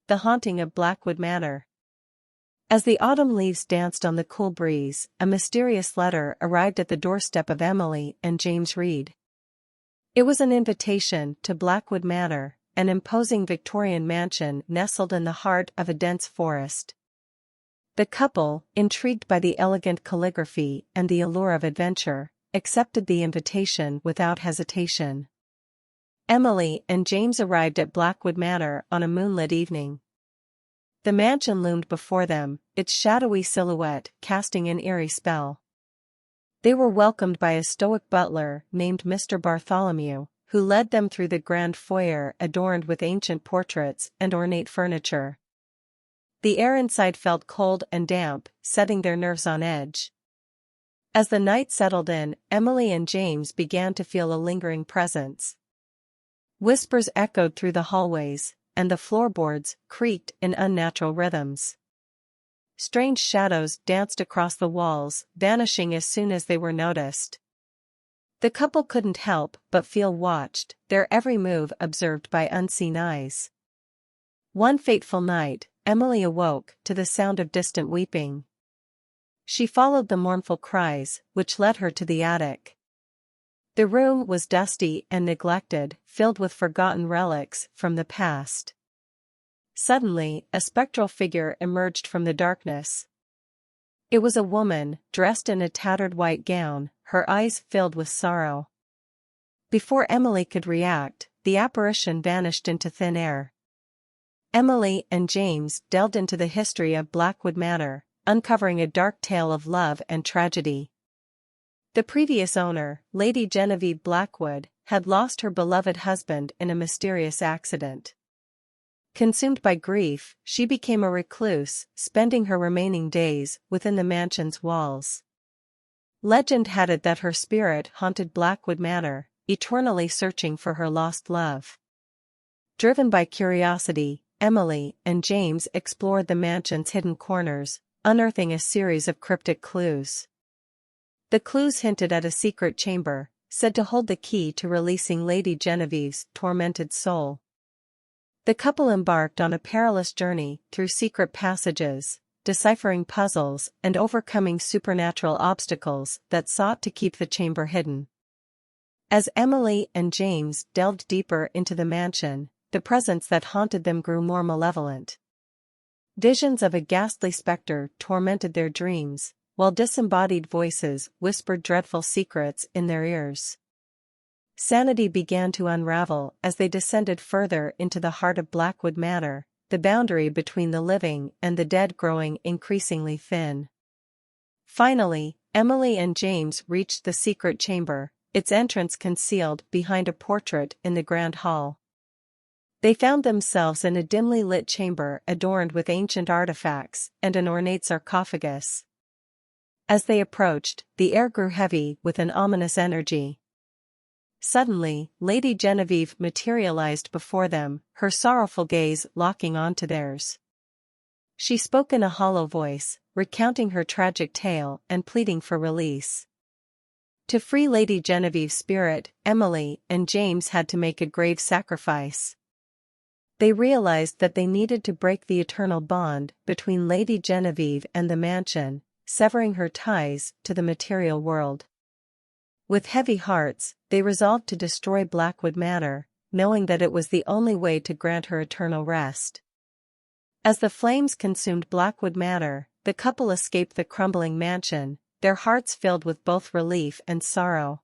The Haunting of Blackwood Manor. As the autumn leaves danced on the cool breeze, a mysterious letter arrived at the doorstep of Emily and James Reed. It was an invitation to Blackwood Manor, an imposing Victorian mansion nestled in the heart of a dense forest. The couple, intrigued by the elegant calligraphy and the allure of adventure, accepted the invitation without hesitation. Emily and James arrived at Blackwood Manor on a moonlit evening. The mansion loomed before them, its shadowy silhouette casting an eerie spell. They were welcomed by a stoic butler named Mr. Bartholomew, who led them through the grand foyer adorned with ancient portraits and ornate furniture. The air inside felt cold and damp, setting their nerves on edge. As the night settled in, Emily and James began to feel a lingering presence. Whispers echoed through the hallways, and the floorboards creaked in unnatural rhythms. Strange shadows danced across the walls, vanishing as soon as they were noticed. The couple couldn't help but feel watched, their every move observed by unseen eyes. One fateful night, Emily awoke to the sound of distant weeping. She followed the mournful cries, which led her to the attic. The room was dusty and neglected, filled with forgotten relics from the past. Suddenly, a spectral figure emerged from the darkness. It was a woman, dressed in a tattered white gown, her eyes filled with sorrow. Before Emily could react, the apparition vanished into thin air. Emily and James delved into the history of Blackwood Manor, uncovering a dark tale of love and tragedy. The previous owner, Lady Genevieve Blackwood, had lost her beloved husband in a mysterious accident. Consumed by grief, she became a recluse, spending her remaining days within the mansion's walls. Legend had it that her spirit haunted Blackwood Manor, eternally searching for her lost love. Driven by curiosity, Emily and James explored the mansion's hidden corners, unearthing a series of cryptic clues. The clues hinted at a secret chamber, said to hold the key to releasing Lady Genevieve's tormented soul. The couple embarked on a perilous journey through secret passages, deciphering puzzles and overcoming supernatural obstacles that sought to keep the chamber hidden. As Emily and James delved deeper into the mansion, the presence that haunted them grew more malevolent. Visions of a ghastly specter tormented their dreams, while disembodied voices whispered dreadful secrets in their ears. Sanity began to unravel as they descended further into the heart of Blackwood Manor, the boundary between the living and the dead growing increasingly thin. Finally, Emily and James reached the secret chamber, its entrance concealed behind a portrait in the grand hall. They found themselves in a dimly lit chamber adorned with ancient artifacts and an ornate sarcophagus. As they approached, the air grew heavy with an ominous energy. Suddenly, Lady Genevieve materialized before them, her sorrowful gaze locking onto theirs. She spoke in a hollow voice, recounting her tragic tale and pleading for release. To free Lady Genevieve's spirit, Emily and James had to make a grave sacrifice. They realized that they needed to break the eternal bond between Lady Genevieve and the mansion, severing her ties to the material world. With heavy hearts, they resolved to destroy Blackwood Manor, knowing that it was the only way to grant her eternal rest. As the flames consumed Blackwood Manor, the couple escaped the crumbling mansion, their hearts filled with both relief and sorrow.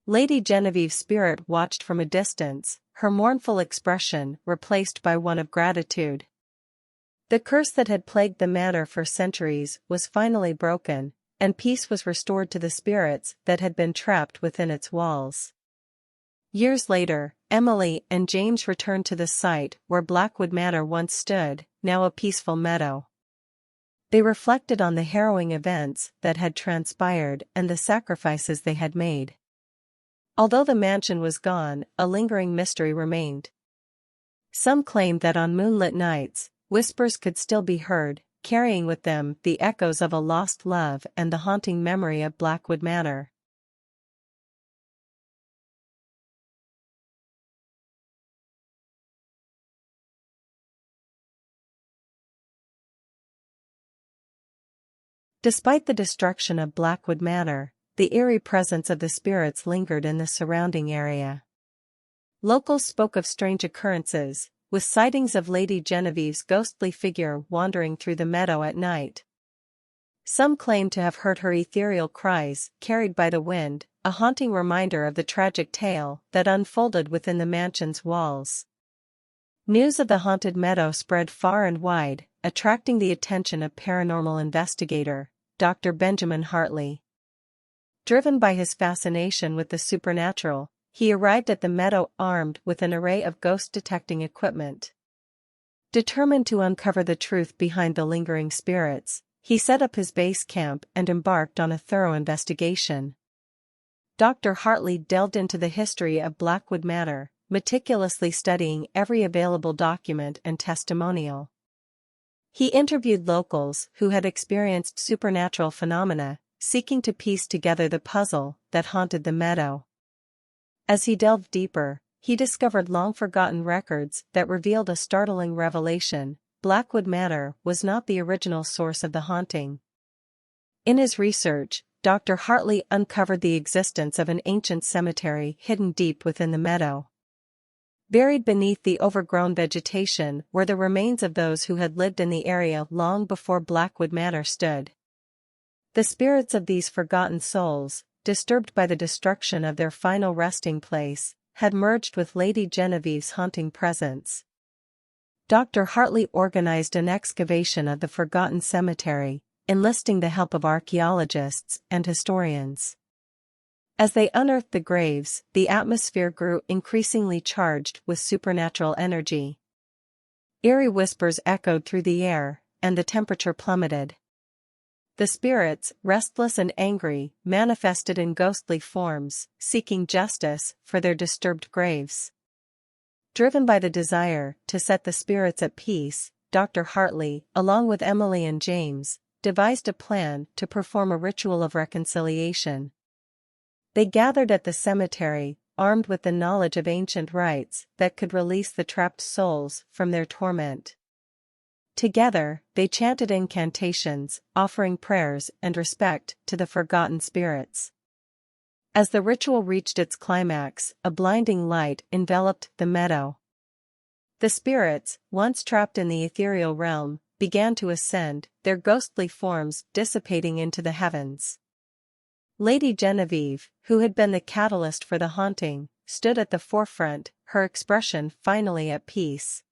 Lady Genevieve's spirit watched from a distance, her mournful expression replaced by one of gratitude. The curse that had plagued the manor for centuries was finally broken, and peace was restored to the spirits that had been trapped within its walls. Years later, Emily and James returned to the site where Blackwood Manor once stood, now a peaceful meadow. They reflected on the harrowing events that had transpired and the sacrifices they had made. Although the mansion was gone, a lingering mystery remained. Some claimed that on moonlit nights, whispers could still be heard, carrying with them the echoes of a lost love and the haunting memory of Blackwood Manor. Despite the destruction of Blackwood Manor, the eerie presence of the spirits lingered in the surrounding area. Locals spoke of strange occurrences, with sightings of Lady Genevieve's ghostly figure wandering through the meadow at night. Some claimed to have heard her ethereal cries, carried by the wind, a haunting reminder of the tragic tale that unfolded within the mansion's walls. News of the haunted meadow spread far and wide, attracting the attention of paranormal investigator, Dr. Benjamin Hartley. Driven by his fascination with the supernatural, he arrived at the meadow armed with an array of ghost-detecting equipment. Determined to uncover the truth behind the lingering spirits, he set up his base camp and embarked on a thorough investigation. Dr. Hartley delved into the history of Blackwood Manor, meticulously studying every available document and testimonial. He interviewed locals who had experienced supernatural phenomena, seeking to piece together the puzzle that haunted the meadow. As he delved deeper, he discovered long-forgotten records that revealed a startling revelation: Blackwood Manor was not the original source of the haunting. In his research, Dr. Hartley uncovered the existence of an ancient cemetery hidden deep within the meadow. Buried beneath the overgrown vegetation were the remains of those who had lived in the area long before Blackwood Manor stood. The spirits of these forgotten souls, disturbed by the destruction of their final resting place, had merged with Lady Genevieve's haunting presence. Dr. Hartley organized an excavation of the forgotten cemetery, enlisting the help of archaeologists and historians. As they unearthed the graves, the atmosphere grew increasingly charged with supernatural energy. Eerie whispers echoed through the air, and the temperature plummeted. The spirits, restless and angry, manifested in ghostly forms, seeking justice for their disturbed graves. Driven by the desire to set the spirits at peace, Dr. Hartley, along with Emily and James, devised a plan to perform a ritual of reconciliation. They gathered at the cemetery, armed with the knowledge of ancient rites that could release the trapped souls from their torment. Together, they chanted incantations, offering prayers and respect to the forgotten spirits. As the ritual reached its climax, a blinding light enveloped the meadow. The spirits, once trapped in the ethereal realm, began to ascend, their ghostly forms dissipating into the heavens. Lady Genevieve, who had been the catalyst for the haunting, stood at the forefront, her expression finally at peace.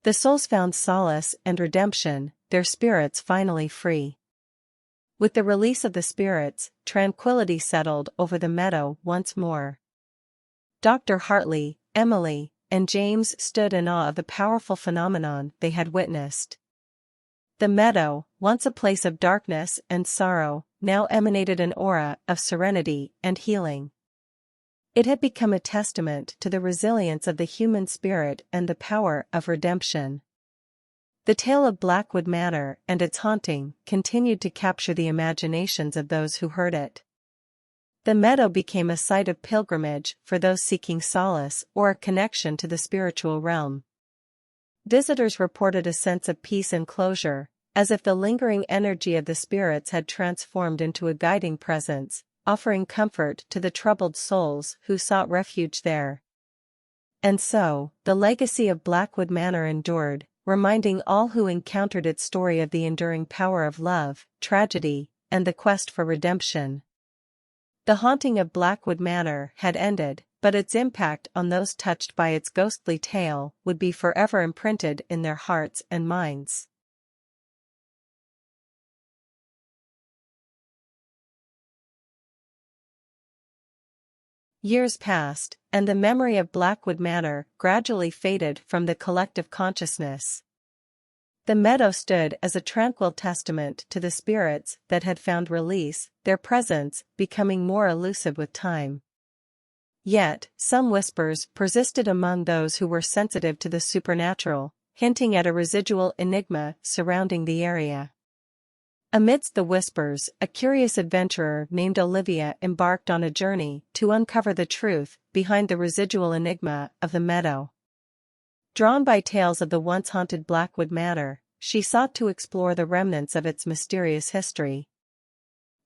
The souls found solace and redemption, their spirits finally free. With the release of the spirits, tranquility settled over the meadow once more. Dr. Hartley, Emily, and James stood in awe of the powerful phenomenon they had witnessed. The meadow, once a place of darkness and sorrow, now emanated an aura of serenity and healing. It had become a testament to the resilience of the human spirit and the power of redemption. The tale of Blackwood Manor and its haunting continued to capture the imaginations of those who heard it. The meadow became a site of pilgrimage for those seeking solace or a connection to the spiritual realm. Visitors reported a sense of peace and closure, as if the lingering energy of the spirits had transformed into a guiding presence, offering comfort to the troubled souls who sought refuge there. And so, the legacy of Blackwood Manor endured, reminding all who encountered its story of the enduring power of love, tragedy, and the quest for redemption. The haunting of Blackwood Manor had ended, but its impact on those touched by its ghostly tale would be forever imprinted in their hearts and minds. Years passed, and the memory of Blackwood Manor gradually faded from the collective consciousness. The meadow stood as a tranquil testament to the spirits that had found release, their presence becoming more elusive with time. Yet, some whispers persisted among those who were sensitive to the supernatural, hinting at a residual enigma surrounding the area. Amidst the whispers, a curious adventurer named Olivia embarked on a journey to uncover the truth behind the residual enigma of the meadow. Drawn by tales of the once haunted Blackwood Manor, she sought to explore the remnants of its mysterious history.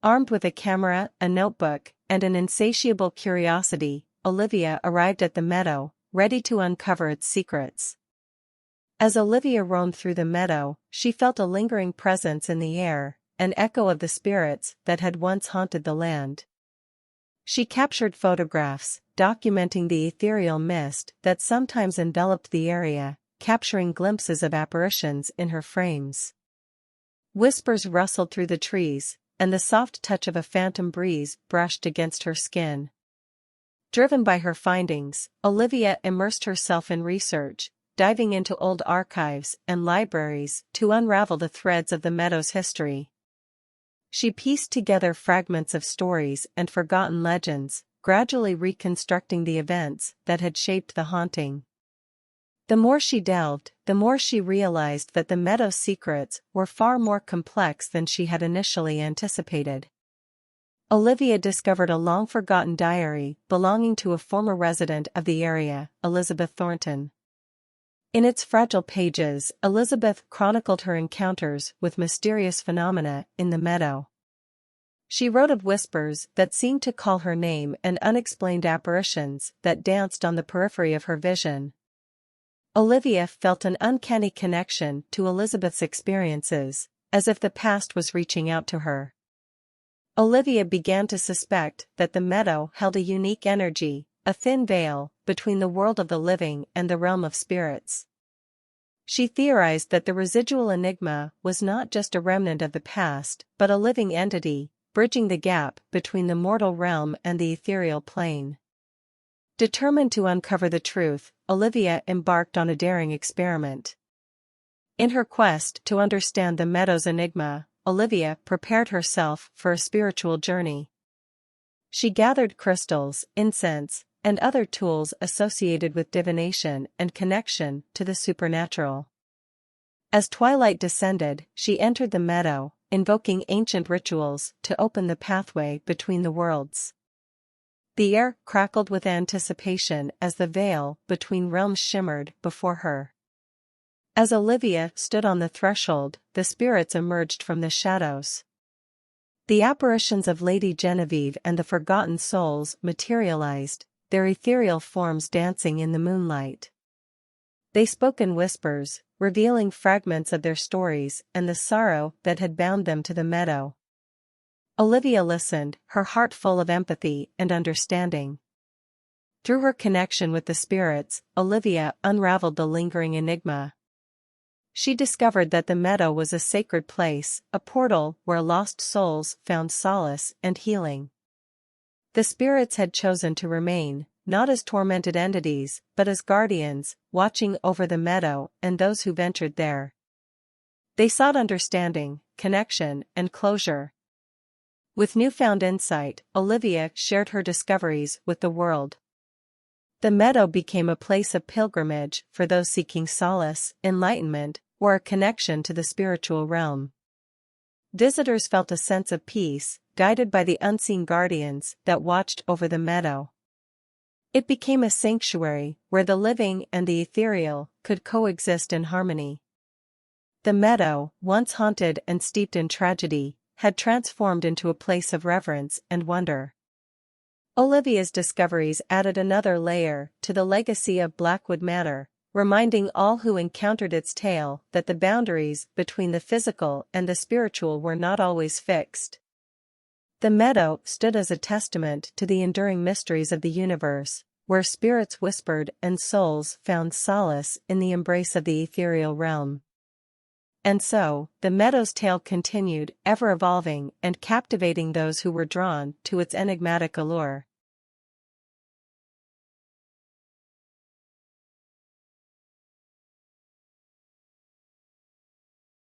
Armed with a camera, a notebook, and an insatiable curiosity, Olivia arrived at the meadow, ready to uncover its secrets. As Olivia roamed through the meadow, she felt a lingering presence in the air, an echo of the spirits that had once haunted the land. She captured photographs, documenting the ethereal mist that sometimes enveloped the area, capturing glimpses of apparitions in her frames. Whispers rustled through the trees, and the soft touch of a phantom breeze brushed against her skin. Driven by her findings, Olivia immersed herself in research, diving into old archives and libraries to unravel the threads of the meadow's history. She pieced together fragments of stories and forgotten legends, gradually reconstructing the events that had shaped the haunting. The more she delved, the more she realized that the meadow's secrets were far more complex than she had initially anticipated. Olivia discovered a long-forgotten diary belonging to a former resident of the area, Elizabeth Thornton. In its fragile pages, Elizabeth chronicled her encounters with mysterious phenomena in the meadow. She wrote of whispers that seemed to call her name and unexplained apparitions that danced on the periphery of her vision. Olivia felt an uncanny connection to Elizabeth's experiences, as if the past was reaching out to her. Olivia began to suspect that the meadow held a unique energy, a thin veil, between the world of the living and the realm of spirits. She theorized that the residual enigma was not just a remnant of the past, but a living entity, bridging the gap between the mortal realm and the ethereal plane. Determined to uncover the truth, Olivia embarked on a daring experiment. In her quest to understand the meadow's enigma, Olivia prepared herself for a spiritual journey. She gathered crystals, incense, and other tools associated with divination and connection to the supernatural. As twilight descended, she entered the meadow, invoking ancient rituals to open the pathway between the worlds. The air crackled with anticipation as the veil between realms shimmered before her. As Olivia stood on the threshold, the spirits emerged from the shadows. The apparitions of Lady Genevieve and the forgotten souls materialized, their ethereal forms dancing in the moonlight. They spoke in whispers, revealing fragments of their stories and the sorrow that had bound them to the meadow. Olivia listened, her heart full of empathy and understanding. Through her connection with the spirits, Olivia unraveled the lingering enigma. She discovered that the meadow was a sacred place, a portal where lost souls found solace and healing. The spirits had chosen to remain, not as tormented entities, but as guardians, watching over the meadow and those who ventured there. They sought understanding, connection, and closure. With newfound insight, Olivia shared her discoveries with the world. The meadow became a place of pilgrimage for those seeking solace, enlightenment, or a connection to the spiritual realm. Visitors felt a sense of peace, guided by the unseen guardians that watched over the meadow. It became a sanctuary where the living and the ethereal could coexist in harmony. The meadow, once haunted and steeped in tragedy, had transformed into a place of reverence and wonder. Olivia's discoveries added another layer to the legacy of Blackwood Manor, reminding all who encountered its tale that the boundaries between the physical and the spiritual were not always fixed. The meadow stood as a testament to the enduring mysteries of the universe, where spirits whispered and souls found solace in the embrace of the ethereal realm. And so, the meadow's tale continued, ever evolving and captivating those who were drawn to its enigmatic allure.